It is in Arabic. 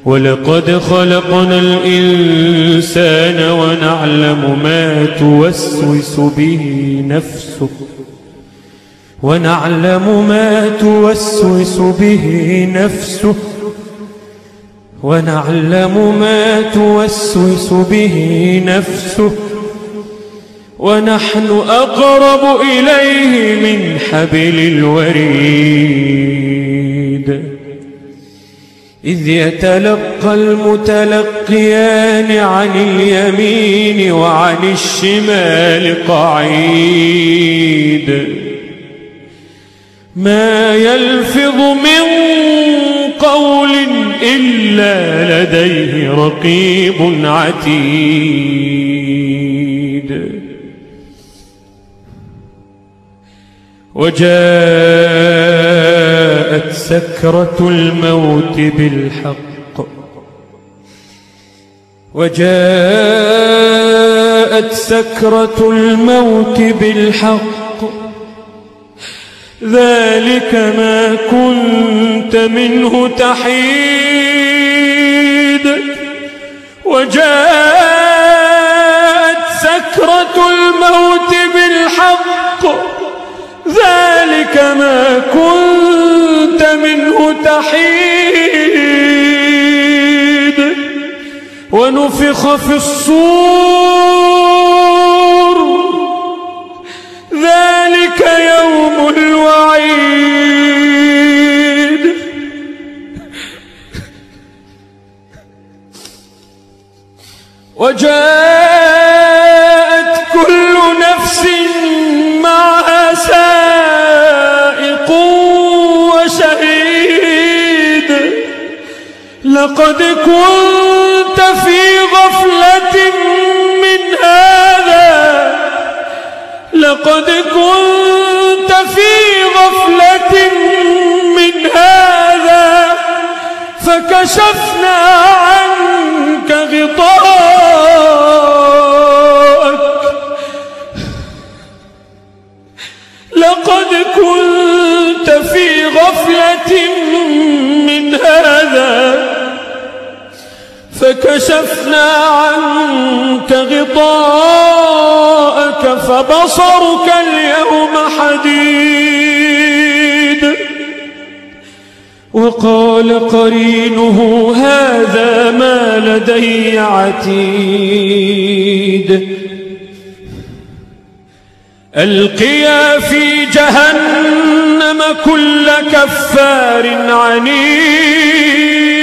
ولقد خلقنا الإنسان ونعلم ما توسوس به نفسه ونحن أقرب إليه من حبل الوريد إذ يتلقى المتلقيان عن اليمين وعن الشمال قعيد ما يلفظ من قول إلا لديه رقيب عتيد وجاءت سكرة الموت بالحق ذلك ما كنت منه تحيد وجاءت سكرة الموت بالحق ذلك ما كنت منه تحيد ونفخ في الصور ذلك يوم الوعيد وجاءت كل نفس معها سائق وشهيد لقد كنت في غفلة من هذا فكشفنا عنك غطاءك لقد كنت في غفلة من هذا فكشفنا عنك غطاءك فبصرك اليوم حديد وقال قرينه هذا ما لدي عتيد ألقيا في جهنم كل كفار عنيد